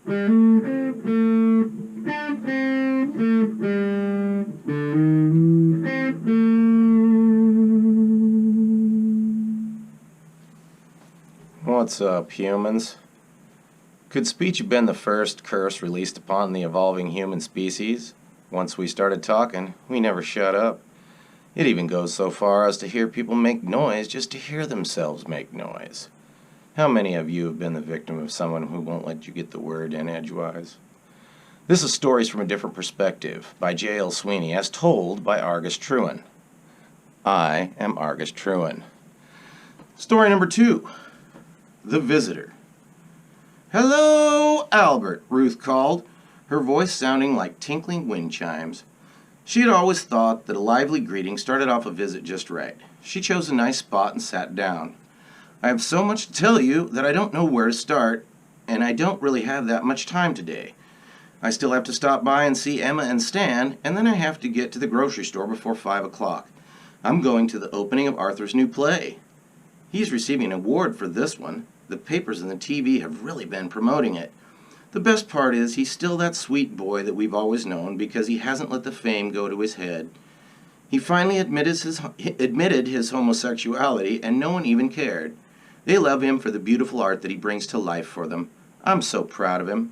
What's up, humans? Could speech have been the first curse released upon the evolving human species? Once we started talking, we never shut up. It even goes so far as to hear people make noise just to hear themselves make noise. How many of you have been the victim of someone who won't let you get the word in edgewise? This is Stories from a Different Perspective by J.L. Sweeney, as told by Argus Truin. I am Argus Truin. Story number 2. The Visitor. "Hello, Albert," Ruth called, her voice sounding like tinkling wind chimes. She had always thought that a lively greeting started off a visit just right. She chose a nice spot and sat down. "I have so much to tell you that I don't know where to start, and I don't really have that much time today. I still have to stop by and see Emma and Stan, and then I have to get to the grocery store before 5 o'clock. I'm going to the opening of Arthur's new play. He's receiving an award for this one. The papers and the TV have really been promoting it. The best part is he's still that sweet boy that we've always known because he hasn't let the fame go to his head. He finally admitted his homosexuality, and no one even cared. They love him for the beautiful art that he brings to life for them. I'm so proud of him.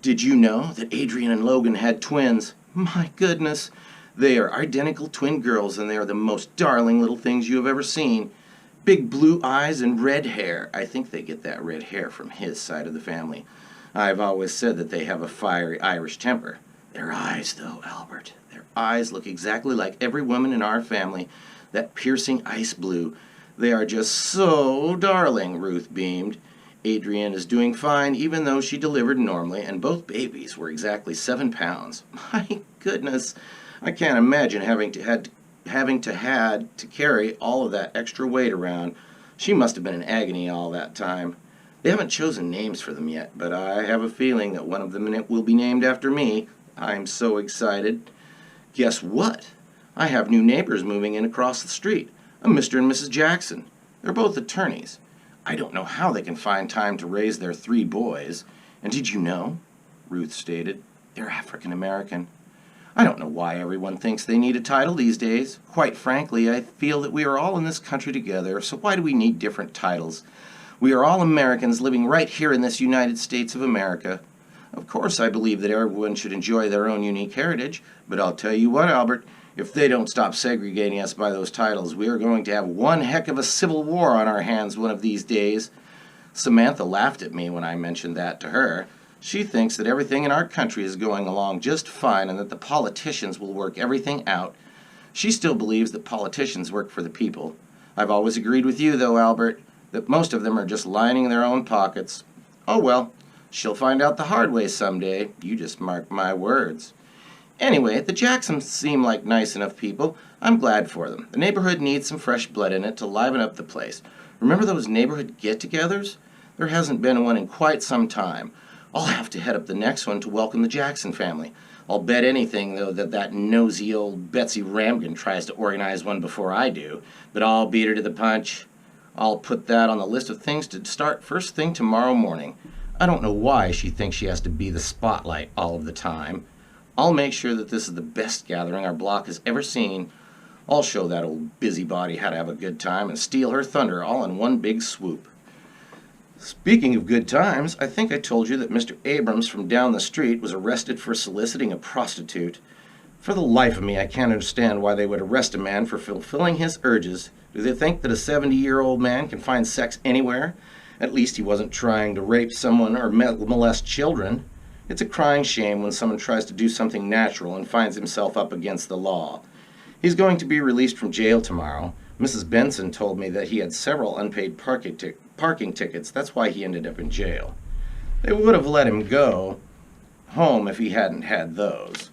Did you know that Adrian and Logan had twins? My goodness, they are identical twin girls, and they are the most darling little things you have ever seen. Big blue eyes and red hair. I think they get that red hair from his side of the family. I've always said that they have a fiery Irish temper. Their eyes, though, Albert. Their eyes look exactly like every woman in our family. That piercing ice blue. They are just so darling," Ruth beamed. "Adrienne is doing fine, even though she delivered normally, and both babies were exactly 7 pounds. My goodness, I can't imagine having to carry all of that extra weight around. She must have been in agony all that time. They haven't chosen names for them yet, but I have a feeling that one of them will be named after me. I'm so excited. Guess what? I have new neighbors moving in across the street, a Mr. and Mrs. Jackson. They're both attorneys. I don't know how they can find time to raise their 3 boys. And did you know," Ruth stated, "they're African American. I don't know why everyone thinks they need a title these days. Quite frankly, I feel that we are all in this country together, so why do we need different titles? We are all Americans living right here in this United States of America. Of course, I believe that everyone should enjoy their own unique heritage, but I'll tell you what, Albert, if they don't stop segregating us by those titles, we are going to have one heck of a civil war on our hands one of these days." Samantha laughed at me when I mentioned that to her. She thinks that everything in our country is going along just fine and that the politicians will work everything out. She still believes that politicians work for the people. I've always agreed with you, though, Albert, that most of them are just lining their own pockets. Oh well, she'll find out the hard way someday. You just mark my words. Anyway, the Jacksons seem like nice enough people. I'm glad for them. The neighborhood needs some fresh blood in it to liven up the place. Remember those neighborhood get-togethers? There hasn't been one in quite some time. I'll have to head up the next one to welcome the Jackson family. I'll bet anything, though, that nosy old Betsy Ramgan tries to organize one before I do, but I'll beat her to the punch. I'll put that on the list of things to start first thing tomorrow morning. I don't know why she thinks she has to be the spotlight all of the time. I'll make sure that this is the best gathering our block has ever seen. I'll show that old busybody how to have a good time and steal her thunder all in one big swoop. Speaking of good times, I think I told you that Mr. Abrams from down the street was arrested for soliciting a prostitute. For the life of me, I can't understand why they would arrest a man for fulfilling his urges. Do they think that a 70-year-old man can find sex anywhere? At least he wasn't trying to rape someone or molest children. It's a crying shame when someone tries to do something natural and finds himself up against the law. He's going to be released from jail tomorrow. Mrs. Benson told me that he had several unpaid parking tickets. That's why he ended up in jail. They would have let him go home if he hadn't had those.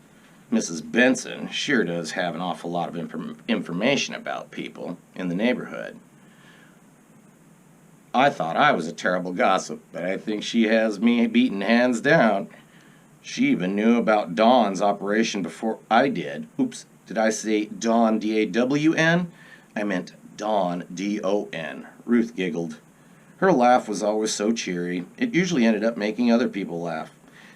Mrs. Benson sure does have an awful lot of information about people in the neighborhood. I thought I was a terrible gossip, but I think she has me beaten hands down. She even knew about Dawn's operation before I did. Oops, did I say Dawn, D-A-W-N? I meant Dawn, D-O-N. Ruth giggled. Her laugh was always so cheery, it usually ended up making other people laugh.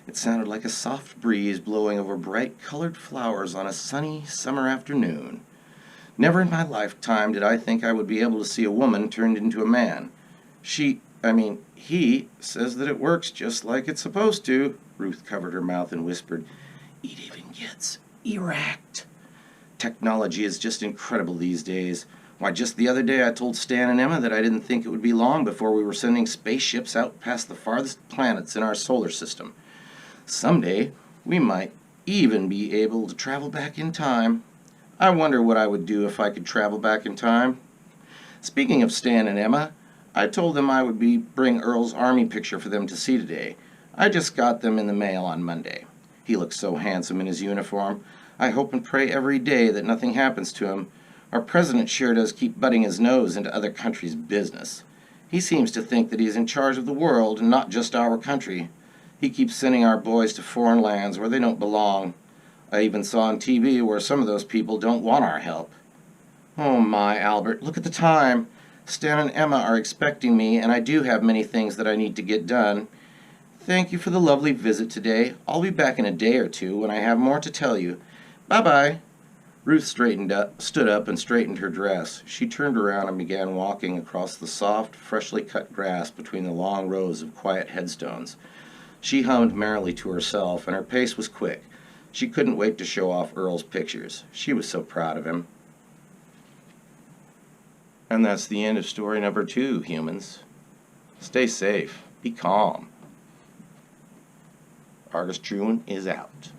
It sounded like a soft breeze blowing over bright-colored flowers on a sunny summer afternoon. Never in my lifetime did I think I would be able to see a woman turned into a man. He says that it works just like it's supposed to. Ruth covered her mouth and whispered, "It even gets erect." Technology is just incredible these days. Why, just the other day I told Stan and Emma that I didn't think it would be long before we were sending spaceships out past the farthest planets in our solar system. Someday, we might even be able to travel back in time. I wonder what I would do if I could travel back in time. Speaking of Stan and Emma, I told them I would bring Earl's army picture for them to see today. I just got them in the mail on Monday. He looks so handsome in his uniform. I hope and pray every day that nothing happens to him. Our president sure does keep butting his nose into other countries' business. He seems to think that he is in charge of the world and not just our country. He keeps sending our boys to foreign lands where they don't belong. I even saw on TV where some of those people don't want our help. Oh my, Albert, look at the time. Stan and Emma are expecting me, and I do have many things that I need to get done. Thank you for the lovely visit today. I'll be back in a day or two when I have more to tell you. Bye-bye. Ruth stood up and straightened her dress. She turned around and began walking across the soft, freshly cut grass between the long rows of quiet headstones. She hummed merrily to herself, and her pace was quick. She couldn't wait to show off Earl's pictures. She was so proud of him. And that's the end of story number 2, humans. Stay safe. Be calm. Argus Truman is out.